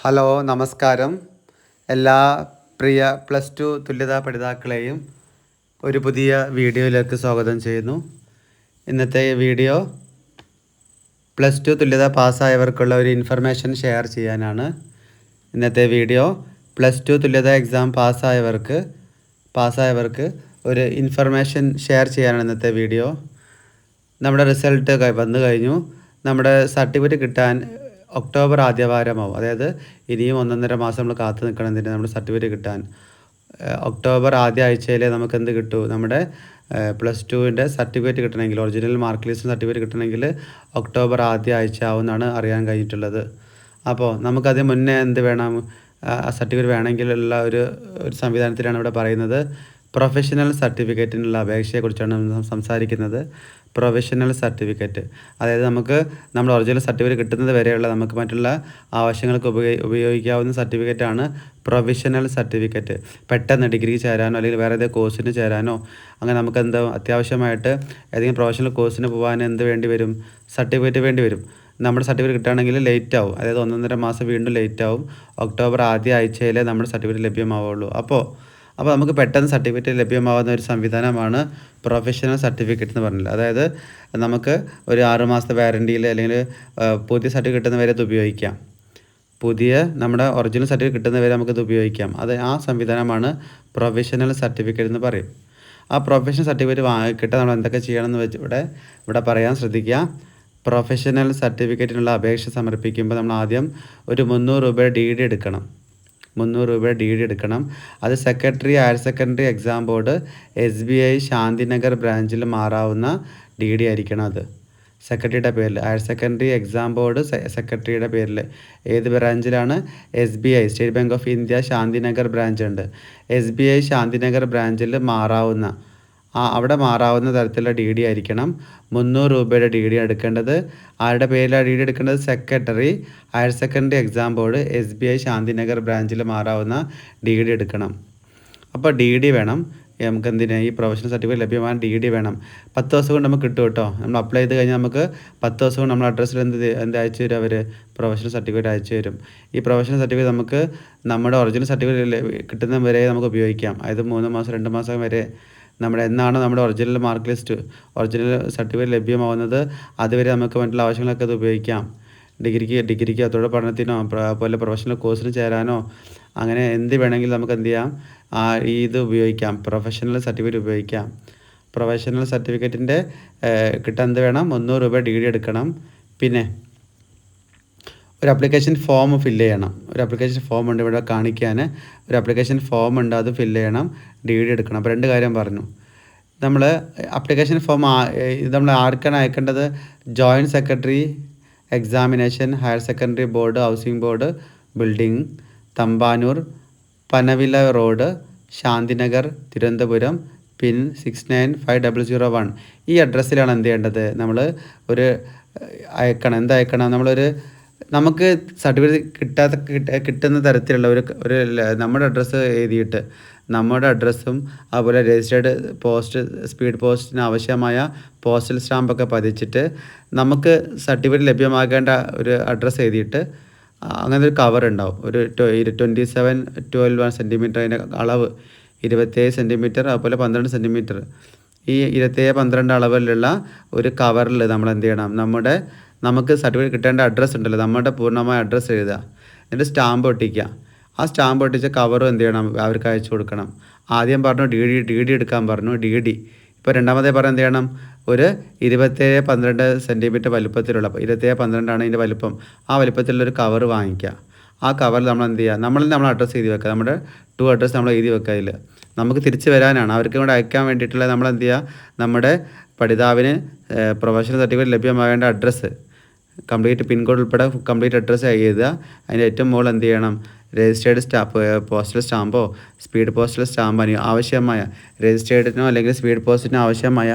Hello നമസ്കാരം. എല്ലാ പ്രിയ plus two തുല്യതാ പഠിതാക്കളെയും ഒരു പുതിയ വീഡിയോയിലേക്ക് സ്വാഗതം ചെയ്യുന്നു. ഇന്നത്തെ വീഡിയോ പ്ലസ് ടു തുല്യത പാസ്സായവർക്കുള്ള ഒരു ഇൻഫർമേഷൻ ഷെയർ ചെയ്യാനാണ്. ഇന്നത്തെ വീഡിയോ പ്ലസ് ടു തുല്യത എക്സാം പാസ്സായവർക്ക് ഒരു ഇൻഫർമേഷൻ ഷെയർ ചെയ്യാനാണ് ഇന്നത്തെ വീഡിയോ. നമ്മുടെ റിസൾട്ട് വന്നു കഴിഞ്ഞു. നമ്മുടെ സർട്ടിഫിക്കറ്റ് കിട്ടാൻ ഒക്ടോബർ ആദ്യവാരമാവും. അതായത് ഇനിയും 1.5 മാസം നമ്മൾ കാത്തു നിൽക്കണം എന്തിന് നമ്മുടെ സർട്ടിഫിക്കറ്റ് കിട്ടാൻ. ഒക്ടോബർ ആദ്യ ആഴ്ചയിൽ നമുക്ക് എന്ത് കിട്ടും? നമ്മുടെ പ്ലസ് ടുവിൻ്റെ സർട്ടിഫിക്കറ്റ് കിട്ടണമെങ്കിൽ, ഒറിജിനൽ മാർക്ക് ലിസ്റ്റ് സർട്ടിഫിക്കറ്റ് കിട്ടണമെങ്കിൽ ഒക്ടോബർ ആദ്യ ആഴ്ച ആവുമെന്നാണ് അറിയാൻ കഴിഞ്ഞിട്ടുള്ളത്. അപ്പോൾ നമുക്കതിന് മുന്നേ എന്ത് വേണം? സർട്ടിഫിക്കറ്റ് വേണമെങ്കിലുള്ള ഒരു സംവിധാനത്തിലാണ് ഇവിടെ പറയുന്നത്. പ്രൊഫഷണൽ സർട്ടിഫിക്കറ്റിനുള്ള അപേക്ഷയെക്കുറിച്ചാണ് സംസാരിക്കുന്നത്. പ്രൊഫഷണൽ സർട്ടിഫിക്കറ്റ്, അതായത് നമ്മൾ ഒറിജിനൽ സർട്ടിഫിക്കറ്റ് കിട്ടുന്നത് വരെയുള്ള നമുക്ക് മറ്റുള്ള ആവശ്യങ്ങൾക്ക് ഉപയോഗിക്കാവുന്ന സർട്ടിഫിക്കറ്റാണ് പ്രൊഫഷണൽ സർട്ടിഫിക്കറ്റ്. പെട്ടെന്ന് ഡിഗ്രി ചേരാനോ അല്ലെങ്കിൽ വേറെ ഏതെങ്കിലും കോഴ്സിന് ചേരാനോ അങ്ങനെ നമുക്ക് അത്യാവശ്യമായിട്ട് ഏതെങ്കിലും പ്രൊഫഷണൽ കോഴ്സിന് പോകാൻ എന്ത് വേണ്ടി വരും? സർട്ടിഫിക്കറ്റ് വേണ്ടി വരും. നമ്മുടെ സർട്ടിഫിക്കറ്റ് കിട്ടുകയാണെങ്കിൽ ലേറ്റ് ആവും, അതായത് 1.5 മാസം വീണ്ടും ലേറ്റ് ആവും. ഒക്ടോബർ ആദ്യ ആഴ്ചയിലെ നമ്മുടെ സർട്ടിഫിക്കറ്റ് ലഭ്യമാവുള്ളൂ. അപ്പോൾ നമുക്ക് പെട്ടെന്ന് സർട്ടിഫിക്കറ്റ് ലഭ്യമാകുന്ന ഒരു സംവിധാനമാണ് പ്രൊഫഷണൽ സർട്ടിഫിക്കറ്റ് എന്ന് പറഞ്ഞത്. അതായത് നമുക്ക് ഒരു 6 മാസത്തെ വാറൻറ്റിയിൽ അല്ലെങ്കിൽ പുതിയ സർട്ടിഫിക്കറ്റ് കിട്ടുന്നവരെ ഇത് ഉപയോഗിക്കാം. നമ്മുടെ ഒറിജിനൽ സർട്ടിഫിക്കറ്റ് കിട്ടുന്നവരെ നമുക്കിത് ഉപയോഗിക്കാം. ആ സംവിധാനമാണ് പ്രൊഫഷണൽ സർട്ടിഫിക്കറ്റ് എന്ന് പറയും. ആ പ്രൊഫഷണൽ സർട്ടിഫിക്കറ്റ് കിട്ടാൻ നമ്മൾ എന്തൊക്കെ ചെയ്യണമെന്ന് വെച്ച് ഇവിടെ പറയാൻ ശ്രദ്ധിക്കുക. പ്രൊഫഷണൽ സർട്ടിഫിക്കറ്റിനുള്ള അപേക്ഷ സമർപ്പിക്കുമ്പോൾ നമ്മൾ ആദ്യം ഒരു 300 രൂപയുടെ DD എടുക്കണം. 300 രൂപയുടെ DD എടുക്കണം. അത് secretary higher secondary exam board SBI Shanthinagar ബ്രാഞ്ചിൽ മാറാവുന്ന DD ആയിരിക്കണം. അത് സെക്രട്ടറിയുടെ പേരിൽ, ഹയർ സെക്കൻഡറി എക്സാം ബോർഡ് സെക്രട്ടറിയുടെ പേരിൽ. ഏത് ബ്രാഞ്ചിലാണ്? SBI state bank of India Shanthinagar branch ഉണ്ട്. SBI ശാന്തിനഗർ ബ്രാഞ്ചിൽ അവിടെ മാറാവുന്ന തരത്തിലുള്ള DD ആയിരിക്കണം. 300 രൂപയുടെ DD എടുക്കേണ്ടത്. ആരുടെ പേരിലാണ് DD എടുക്കേണ്ടത്? Secretary higher secondary exam board SBI Shanthinagar ബ്രാഞ്ചിൽ മാറാവുന്ന DD എടുക്കണം. അപ്പോൾ DD വേണം. നമുക്ക് ഈ പ്രൊഫഷണൽ സർട്ടിഫിക്കറ്റ് ലഭ്യമായ DD വേണം. 10 ദിവസം കൊണ്ട് നമുക്ക് കിട്ടും കേട്ടോ. നമ്മൾ അപ്ലൈ ചെയ്ത് കഴിഞ്ഞാൽ നമുക്ക് 10 ദിവസം കൊണ്ട് നമ്മുടെ അഡ്രസ്സിൽ എന്ത് അയച്ചു തരും? അവർ പ്രൊഫഷണൽ സർട്ടിഫിക്കറ്റ് അയച്ചു തരും. ഈ പ്രൊഫഷണൽ സർട്ടിഫിക്കറ്റ് നമുക്ക് നമ്മുടെ ഒറിജിനൽ സർട്ടിഫിക്കറ്റ് കിട്ടുന്ന വരെ നമുക്ക് ഉപയോഗിക്കാം. അതായത് 3 മാസം 2 മാസം വരെ എന്നാണ് നമ്മുടെ original mark list original certificate ലഭ്യമാവുന്നത് അതുവരെ നമുക്ക് മറ്റുള്ള ആവശ്യങ്ങളൊക്കെ അത് ഉപയോഗിക്കാം. ഡിഗ്രിക്കോ തൊഴിൽ പഠനത്തിനോ പോലെ പ്രൊഫഷണൽ കോഴ്സിന് ചേരാനോ അങ്ങനെ എന്ത് വേണമെങ്കിലും നമുക്ക് എന്ത് ചെയ്യാം? ഇത് ഉപയോഗിക്കാം. പ്രൊഫഷണൽ സർട്ടിഫിക്കറ്റ് ഉപയോഗിക്കാം. പ്രൊഫഷണൽ സർട്ടിഫിക്കറ്റിൻ്റെ കിട്ടാൻ എന്ത് വേണം? 300 രൂപ DD എടുക്കണം. പിന്നെ ഒരു ആപ്ലിക്കേഷൻ ഫോം ഫില്ല് ചെയ്യണം. ഒരു ആപ്ലിക്കേഷൻ ഫോം ഉണ്ട് ഇവിടെ കാണിക്കാൻ. ഒരു ആപ്ലിക്കേഷൻ ഫോം ഉണ്ട്, അത് ഫില്ല് ചെയ്യണം. DD എടുക്കണം. അപ്പോൾ 2 കാര്യം പറഞ്ഞു. നമ്മൾ ആപ്ലിക്കേഷൻ ഫോം നമ്മൾ ആർക്കാണ് അയക്കേണ്ടത്? Joint secretary examination higher secondary board housing board building, Thampanoor, Panavila road, Shanthinagar, Thiruvananthapuram, pin 695001. ഈ അഡ്രസ്സിലാണ് എന്ത് ചെയ്യേണ്ടത്? നമ്മൾ അയക്കണം. നമുക്ക് സർട്ടിഫിക്കറ്റ് കിട്ടുന്ന തരത്തിലുള്ള നമ്മുടെ അഡ്രസ്സ് എഴുതിയിട്ട് നമ്മുടെ അഡ്രസ്സും അതുപോലെ രജിസ്റ്റേർഡ് സ്പീഡ് പോസ്റ്റിന് ആവശ്യമായ പോസ്റ്റൽ സ്റ്റാമ്പൊക്കെ പതിച്ചിട്ട് നമുക്ക് സർട്ടിഫിക്കറ്റ് ലഭ്യമാകേണ്ട ഒരു അഡ്രസ്സ് എഴുതിയിട്ട് അങ്ങനത്തെ ഒരു കവർ ഉണ്ടാവും. ഒരു 2712 സെൻറ്റിമീറ്റർ അതിൻ്റെ അളവ്, 27 സെൻറ്റിമീറ്റർ അതുപോലെ 12 സെൻറ്റിമീറ്റർ. ഈ 27-12 അളവിലുള്ള ഒരു കവറിൽ നമ്മൾ എന്ത് ചെയ്യണം? നമുക്ക് സർട്ടിഫിക്കറ്റ് കിട്ടേണ്ട അഡ്രസ്സ് ഉണ്ടല്ലോ, നമ്മുടെ പൂർണ്ണമായ അഡ്രസ്സ് എഴുതുക. എന്നിട്ട് സ്റ്റാമ്പ് ഒട്ടിക്കുക. ആ സ്റ്റാമ്പ് ഒട്ടിച്ച കവറും എന്ത് ചെയ്യണം? അവർക്ക് അയച്ചു കൊടുക്കണം. ആദ്യം പറഞ്ഞു DD എടുക്കാൻ പറഞ്ഞു. DD ഇപ്പോൾ രണ്ടാമതേ പറഞ്ഞാൽ എന്ത് ചെയ്യണം? ഒരു 27-12 സെൻറ്റിമീറ്റർ വലുപ്പത്തിലുള്ള 27-12 ഇതിൻ്റെ വലുപ്പം. ആ വലുപ്പത്തിലുള്ളൊരു കവർ വാങ്ങിക്കുക. ആ കവറിൽ നമ്മൾ എന്ത് ചെയ്യുക? നമ്മൾ അഡ്രസ്സ് എഴുതി വെക്കുക. നമ്മുടെ അഡ്രസ്സ് നമ്മൾ എഴുതി വെക്കുക. അതിൽ നമുക്ക് തിരിച്ച് വരാനാണ്, അവർക്ക് കൂടെ അയക്കാൻ വേണ്ടിയിട്ടുള്ള നമ്മൾ എന്ത് ചെയ്യുക? നമ്മുടെ പഠിതാവിന് പ്രൊഫഷണൽ സർട്ടിഫിക്കറ്റ് ലഭ്യമാകേണ്ട അഡ്രസ്സ് കംപ്ലീറ്റ് പിൻകോഡ് ഉൾപ്പെടെ കംപ്ലീറ്റ് അഡ്രസ്സ് എഴുതുക. അതിൻ്റെ ഏറ്റവും മുകളിൽ എന്ത് ചെയ്യണം? രജിസ്റ്റേർഡ് പോസ്റ്റൽ സ്റ്റാമ്പോ സ്പീഡ് പോസ്റ്റൽ സ്റ്റാമ്പോ ആവശ്യമായ രജിസ്റ്റേർഡിനോ അല്ലെങ്കിൽ സ്പീഡ് പോസ്റ്റിനോ ആവശ്യമായ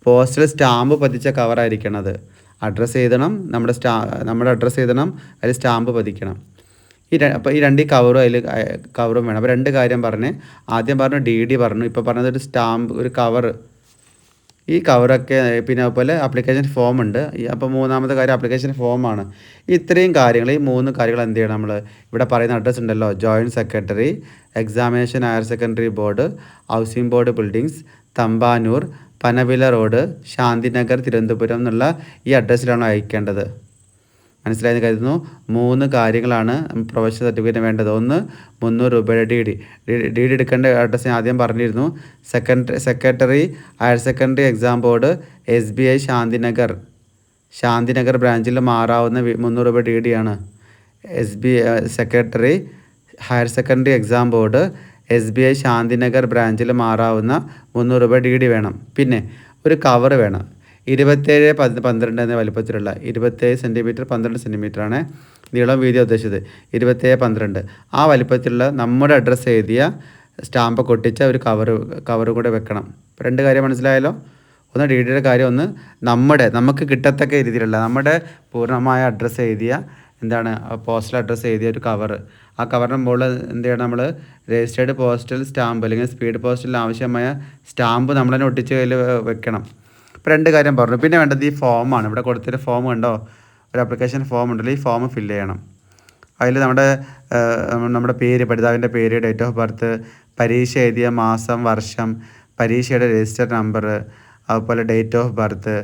പോസ്റ്റൽ സ്റ്റാമ്പ് പതിച്ച കവറായിരിക്കണത്. അഡ്രസ്സ് എഴുതണം, നമ്മുടെ അഡ്രസ്സ് എഴുതണം, അതിൽ സ്റ്റാമ്പ് പതിക്കണം. അപ്പോൾ ഈ 2 കവറും വേണം. അപ്പോൾ 2 കാര്യം പറഞ്ഞ് ആദ്യം പറഞ്ഞു DD പറഞ്ഞു. ഇപ്പോൾ പറഞ്ഞത് ഒരു സ്റ്റാമ്പ്, ഒരു കവർ. ഈ കവറൊക്കെ പിന്നെ അതുപോലെ ആപ്ലിക്കേഷൻ ഫോം ഉണ്ട്. അപ്പോൾ മൂന്നാമത്തെ കാര്യം ആപ്ലിക്കേഷൻ ഫോമാണ്. ഇത്രയും കാര്യങ്ങൾ, ഈ 3 കാര്യങ്ങൾ എന്ത് ചെയ്യണം നമ്മൾ? ഇവിടെ പറയുന്ന അഡ്രസ്സ് ഉണ്ടല്ലോ, joint secretary, examination higher secondary board, housing board buildings, Thampanoor, Panavila road, Shanthinagar, Thiruvananthapuram എന്നുള്ള ഈ അഡ്രസ്സിലാണ് അയക്കേണ്ടത്. മനസ്സിലായെന്ന് കരുതുന്നു. 3 കാര്യങ്ങളാണ് പ്രൊഫഷണൽ സർട്ടിഫിക്കറ്റിന് വേണ്ടത്. ഒന്ന് 300 രൂപയുടെ ഡി ഡി എടുക്കേണ്ട അഡ്രസ്സ് ഞാൻ ആദ്യം പറഞ്ഞിരുന്നു. Secretary higher secondary exam board SBI Shanthinagar ബ്രാഞ്ചിൽ മാറാവുന്ന 300 രൂപ DD ആണ്. Secretary higher secondary exam board SBI Shanthinagar ബ്രാഞ്ചിൽ മാറാവുന്ന 300 രൂപ DD വേണം. പിന്നെ ഒരു കവർ വേണം. 27x12 എന്ന വലിപ്പത്തിലുള്ള 27 സെൻറ്റിമീറ്റർ 12 സെൻറ്റിമീറ്ററാണ് നീളം വീതി ഉദ്ദേശിച്ചത്. 27x12 ആ വലിപ്പത്തിലുള്ള നമ്മുടെ അഡ്രസ്സ് എഴുതിയ സ്റ്റാമ്പ് ഒട്ടിച്ച ഒരു കവർ കൂടെ വെക്കണം. 2 കാര്യം മനസ്സിലായല്ലോ. ഒന്ന് DDയുടെ കാര്യം, ഒന്ന് നമുക്ക് കിട്ടത്തക്ക രീതിയിലുള്ള നമ്മുടെ പൂർണ്ണമായ അഡ്രസ്സ് എഴുതിയ പോസ്റ്റൽ അഡ്രസ്സ് എഴുതിയ ഒരു കവർ. ആ കവറിൻ്റെ മുകളിൽ എന്ത് ചെയ്യണം? നമ്മൾ രജിസ്റ്റേർഡ് പോസ്റ്റൽ സ്റ്റാമ്പ് അല്ലെങ്കിൽ സ്പീഡ് പോസ്റ്റലിന് ആവശ്യമായ സ്റ്റാമ്പ് നമ്മൾ തന്നെ ഒട്ടിച്ച് കയ്യിൽ വെക്കണം. ഇപ്പോൾ 2 കാര്യം പറഞ്ഞു. പിന്നെ വേണ്ടത് ഈ ഫോമാണ്. ഇവിടെ കൊടുത്തൊരു ഫോം ഉണ്ടോ, ഒരു ആപ്ലിക്കേഷൻ ഫോം ഉണ്ടല്ലോ, ഈ ഫോം ഫില്ല് ചെയ്യണം. അതിൽ നമ്മുടെ പേര്, പഠിതാവിൻ്റെ പേര്, ഡേറ്റ് ഓഫ് ബർത്ത്, പരീക്ഷ എഴുതിയ മാസം, വർഷം, പരീക്ഷയുടെ രജിസ്റ്റർ നമ്പർ, അതുപോലെ ഡേറ്റ് ഓഫ് ബർത്ത്,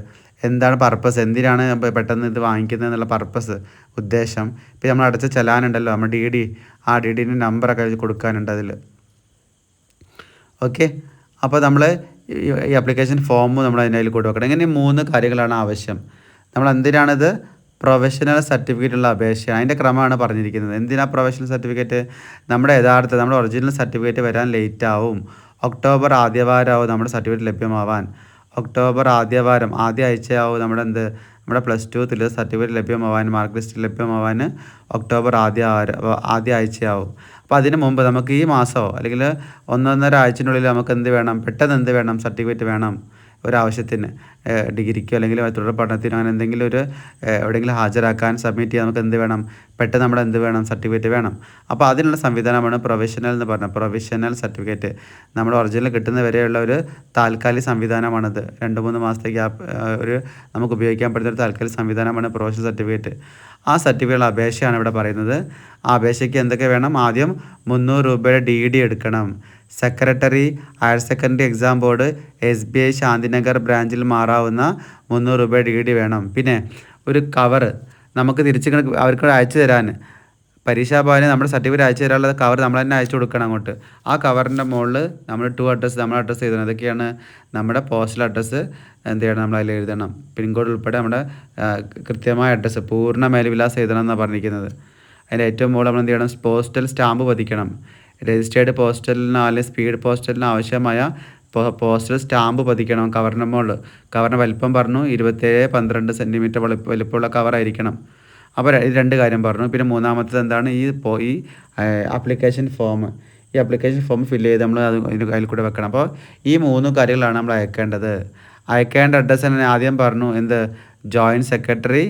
എന്താണ് പർപ്പസ്, എന്തിനാണ് പെട്ടെന്ന് ഇത് വാങ്ങിക്കുന്നത് എന്നുള്ള പർപ്പസ്, ഉദ്ദേശം. ഇപ്പോൾ നമ്മൾ അടച്ച ചലാനുണ്ടല്ലോ, നമ്മൾ DD, ആ DDൻ്റെ നമ്പറൊക്കെ കൊടുക്കാനുണ്ട് അതിൽ. ഓക്കെ, അപ്പോൾ നമ്മൾ ഈ ആപ്ലിക്കേഷൻ ഫോം നമ്മൾ അതിൽ കൊടുക്കണം. ഇങ്ങനെ 3 കാര്യങ്ങളാണ് ആവശ്യം. നമ്മൾ എന്തിനാണിത്? പ്രൊഫഷണൽ സർട്ടിഫിക്കറ്റുള്ള അപേക്ഷയാണ്. അതിൻ്റെ ക്രമമാണ് പറഞ്ഞിരിക്കുന്നത്. എന്തിനാണ് പ്രൊഫഷണൽ സർട്ടിഫിക്കറ്റ്? നമ്മുടെ ഒറിജിനൽ സർട്ടിഫിക്കറ്റ് വരാൻ ലേറ്റ് ആവും. ഒക്ടോബർ ആദ്യവാരമാവും നമ്മുടെ സർട്ടിഫിക്കറ്റ് ലഭ്യമാവാൻ. ഒക്ടോബർ ആദ്യ ആഴ്ചയാവും നമ്മുടെ +2 തുല്യത സർട്ടിഫിക്കറ്റ് ലഭ്യമാവാൻ, മാർക്ക് ലിസ്റ്റ് ലഭ്യമാവാൻ ഒക്ടോബർ ആദ്യ ആഴ്ചയാവും. അപ്പോൾ അതിന് മുമ്പ് നമുക്ക് ഈ മാസമോ അല്ലെങ്കിൽ 1.5 ആഴ്ചയ്ക്കുള്ളിൽ നമുക്ക് പെട്ടെന്ന് സർട്ടിഫിക്കറ്റ് വേണം. ഒരാവശ്യത്തിന്, ഡിഗ്രിക്കോ അല്ലെങ്കിൽ തുടർ പഠനത്തിനോ അങ്ങനെ എന്തെങ്കിലും എവിടെയെങ്കിലും ഹാജരാക്കാൻ സബ്മിറ്റ് ചെയ്യാൻ നമുക്ക് പെട്ടെന്ന് സർട്ടിഫിക്കറ്റ് വേണം. അപ്പോൾ അതിനുള്ള സംവിധാനമാണ് പ്രൊവിഷണൽ സർട്ടിഫിക്കറ്റ്. നമ്മുടെ ഒറിജിനൽ കിട്ടുന്ന വരെയുള്ള ഒരു താൽക്കാലിക സംവിധാനമാണിത്. 2-3 മാസത്തേക്ക് നമുക്ക് ഉപയോഗിക്കാൻ പറ്റുന്ന ഒരു താൽക്കാലിക സംവിധാനമാണ് പ്രൊഫഷണൽ സർട്ടിഫിക്കറ്റ്. ആ സർട്ടിഫിക്കറ്റുള്ള അപേക്ഷയാണ് ഇവിടെ പറയുന്നത്. ആ അപേക്ഷയ്ക്ക് എന്തൊക്കെ വേണം? ആദ്യം 300 രൂപയുടെ DD എടുക്കണം. Secretary higher secondary exam board SBI Shanthinagar ബ്രാഞ്ചിൽ മാറാവുന്ന 300 രൂപ DD വേണം. പിന്നെ ഒരു കവർ നമുക്ക് അവർക്ക് അയച്ചു തരാൻ, പരീക്ഷാഭവന് നമ്മുടെ സർട്ടിഫിക്കറ്റ് അയച്ചു തരാനുള്ള കവർ നമ്മൾ തന്നെ അയച്ചു കൊടുക്കണം അങ്ങോട്ട്. ആ കവറിൻ്റെ മുകളിൽ നമ്മൾ നമ്മുടെ അഡ്രസ്സ് എഴുതണം. അതൊക്കെയാണ് നമ്മുടെ പോസ്റ്റൽ അഡ്രസ്സ്. എന്ത് ചെയ്യണം? നമ്മൾ അതിൽ എഴുതണം. പിൻകോഡ് ഉൾപ്പെടെ നമ്മുടെ കൃത്യമായ അഡ്രസ്സ്, പൂർണ്ണ മേൽവിലാസം എഴുതണം എന്നാണ് പറഞ്ഞിരിക്കുന്നത്. അതിൻ്റെ ഏറ്റവും മുകളിൽ നമ്മൾ എന്ത് ചെയ്യണം? പോസ്റ്റൽ സ്റ്റാമ്പ് പതിക്കണം. രജിസ്റ്റേർഡ് പോസ്റ്റലിനോ അല്ലെങ്കിൽ സ്പീഡ് പോസ്റ്റലിനോ ആവശ്യമായ പോസ്റ്റൽ സ്റ്റാമ്പ് പതിക്കണം കവറിൻ്റെ മുകളിൽ. കവറിൻ്റെ വലിപ്പം പറഞ്ഞു 27x12 സെൻറ്റിമീറ്റർ വലിപ്പമുള്ള കവറായിരിക്കണം. അപ്പോൾ 2 കാര്യം പറഞ്ഞു. പിന്നെ മൂന്നാമത്തേത് എന്താണ്? ഈ ആപ്ലിക്കേഷൻ ഫോം. ഈ ആപ്ലിക്കേഷൻ ഫോം ഫില്ല് ചെയ്ത് നമ്മൾ അതിൽ കൂടെ വെക്കണം. അപ്പോൾ ഈ 3 കാര്യങ്ങളാണ് നമ്മൾ അയക്കേണ്ട അഡ്രസ്സ് തന്നെ ആദ്യം പറഞ്ഞു. Joint secretary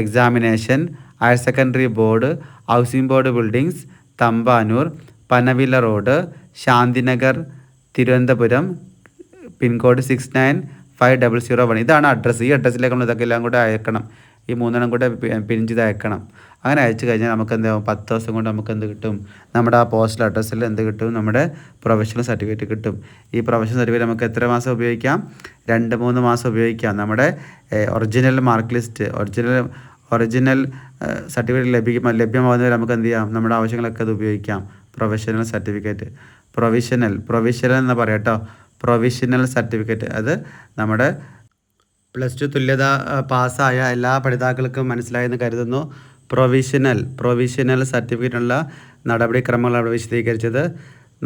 examination higher secondary board, housing board buildings, Thampanoor, Panavila road, Shanthinagar, Thiruvananthapuram, pincode 695001. ഇതാണ് അഡ്രസ്സ്. ഈ അഡ്രസ്സിലേക്ക് നമ്മൾ ഇതൊക്കെ എല്ലാം കൂടെ അയക്കണം. ഈ 3 കൂടെ പിൻ ചെയ്ത് അയക്കണം. അങ്ങനെ അയച്ചു കഴിഞ്ഞാൽ നമുക്ക് എന്താവും? 10 ദിവസം കൊണ്ട് നമുക്ക് കിട്ടും? നമ്മുടെ ആ പോസ്റ്റൽ അഡ്രസ്സിൽ കിട്ടും? നമ്മുടെ പ്രൊഫഷണൽ സർട്ടിഫിക്കറ്റ് കിട്ടും. ഈ പ്രൊഫഷണൽ സർട്ടിഫിക്കറ്റ് നമുക്ക് എത്ര മാസം ഉപയോഗിക്കാം? 2-3 മാസം ഉപയോഗിക്കാം. നമ്മുടെ original mark list, original certificate ലഭ്യമാകുന്നവരെ നമുക്ക് എന്ത് ചെയ്യാം? നമ്മുടെ ആവശ്യങ്ങളൊക്കെ അത് ഉപയോഗിക്കാം. പ്രൊഫഷണൽ സർട്ടിഫിക്കറ്റ്, പ്രൊവിഷണൽ എന്ന് പറയാം കേട്ടോ. പ്രൊവിഷണൽ സർട്ടിഫിക്കറ്റ് അത് നമ്മുടെ +2 തുല്യത പാസ്സായ എല്ലാ പഠിതാക്കൾക്കും മനസ്സിലായെന്ന് കരുതുന്നു. പ്രൊവിഷണൽ സർട്ടിഫിക്കറ്റിനുള്ള നടപടിക്രമങ്ങൾ അവിടെ വിശദീകരിച്ചത്.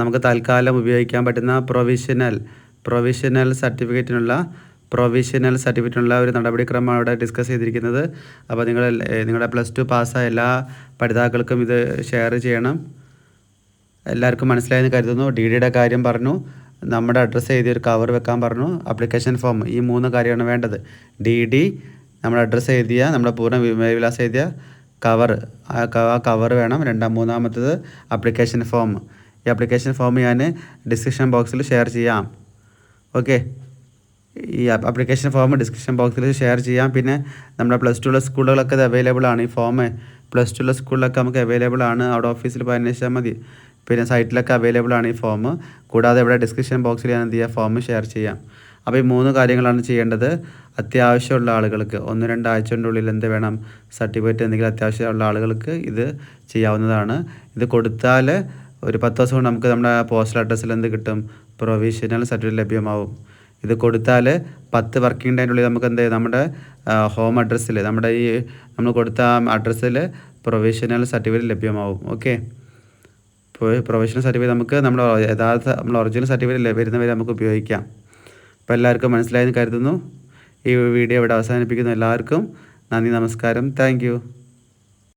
നമുക്ക് തൽക്കാലം ഉപയോഗിക്കാൻ പറ്റുന്ന പ്രൊവിഷണൽ സർട്ടിഫിക്കറ്റിനുള്ള ഒരു നടപടിക്രമമാണ് അവിടെ ഡിസ്കസ് ചെയ്തിരിക്കുന്നത്. അപ്പോൾ നിങ്ങളുടെ +2 പാസ്സായ എല്ലാ പഠിതാക്കൾക്കും ഇത് ഷെയർ ചെയ്യണം. എല്ലാവർക്കും മനസ്സിലായെന്ന് കരുതുന്നു. DDയുടെ കാര്യം പറഞ്ഞു, നമ്മുടെ അഡ്രസ്സ് എഴുതിയ ഒരു കവർ വെക്കാൻ പറഞ്ഞു, ആപ്ലിക്കേഷൻ ഫോം. ഈ 3 കാര്യമാണ് വേണ്ടത്. DD, നമ്മുടെ അഡ്രസ്സ് എഴുതിയ, നമ്മുടെ പൂർണ്ണ മേൽവിലാസം എഴുതിയ കവർ, ആ കവർ വേണം. മൂന്നാമത്തത് ആപ്ലിക്കേഷൻ ഫോം. ഈ ആപ്ലിക്കേഷൻ ഫോം ഞാൻ ഡിസ്ക്രിപ്ഷൻ ബോക്സിൽ ഷെയർ ചെയ്യാം. ഓക്കെ, ഈ ആപ്ലിക്കേഷൻ ഫോം ഡിസ്ക്രിപ്ഷൻ ബോക്സിൽ ഷെയർ ചെയ്യാം. പിന്നെ നമ്മുടെ +2 സ്കൂളുകളൊക്കെ ഇത് അവൈലബിൾ ആണ്. ഈ ഫോം +2 സ്കൂളിലൊക്കെ നമുക്ക് അവൈലബിൾ ആണ്. അവിടെ ഓഫീസിൽ പോയി അന്വേഷിച്ചാൽ മതി. പിന്നെ സൈറ്റിലൊക്കെ അവൈലബിൾ ആണ് ഈ ഫോം. കൂടാതെ ഇവിടെ ഡിസ്ക്രിപ്ഷൻ ബോക്സിൽ ഞാൻ എന്ത് ചെയ്യാം, ഫോം ഷെയർ ചെയ്യാം. അപ്പോൾ ഈ 3 കാര്യങ്ങളാണ് ചെയ്യേണ്ടത്. അത്യാവശ്യമുള്ള ആളുകൾക്ക് 1-2 ആഴ്ചയുടെ ഉള്ളിൽ എന്ത് വേണം, സർട്ടിഫിക്കറ്റ് എന്തെങ്കിലും അത്യാവശ്യമുള്ള ആളുകൾക്ക് ഇത് ചെയ്യാവുന്നതാണ്. ഇത് കൊടുത്താൽ ഒരു 10 ദിവസം കൊണ്ട് നമുക്ക് നമ്മുടെ പോസ്റ്റൽ അഡ്രസ്സിൽ എന്ത് കിട്ടും, പ്രൊവിഷണൽ സർട്ടിഫിക്കറ്റ് ലഭ്യമാവും. ഇത് കൊടുത്താൽ 10 വർക്കിംഗ് ഡേയ്ക്കുള്ളിൽ നമുക്ക് എന്ത് ചെയ്യും, നമ്മുടെ ഹോം അഡ്രസ്സിൽ, നമ്മുടെ ഈ നമ്മൾ കൊടുത്ത അഡ്രസ്സിൽ പ്രൊവിഷണൽ സർട്ടിഫിക്കറ്റ് ലഭ്യമാവും. ഓക്കെ, ഇപ്പോൾ പ്രൊവിഷണൽ സർട്ടിഫിക്കറ്റ് നമുക്ക് നമ്മുടെ നമ്മൾ ഒറിജിനൽ സർട്ടിഫിക്കറ്റ് വരുന്നവരെ നമുക്ക് ഉപയോഗിക്കാം. അപ്പോൾ എല്ലാവർക്കും മനസ്സിലായെന്ന് കരുതുന്നു. ഈ വീഡിയോ ഇവിടെ അവസാനിപ്പിക്കുന്നു. എല്ലാവർക്കും നന്ദി, നമസ്കാരം, താങ്ക്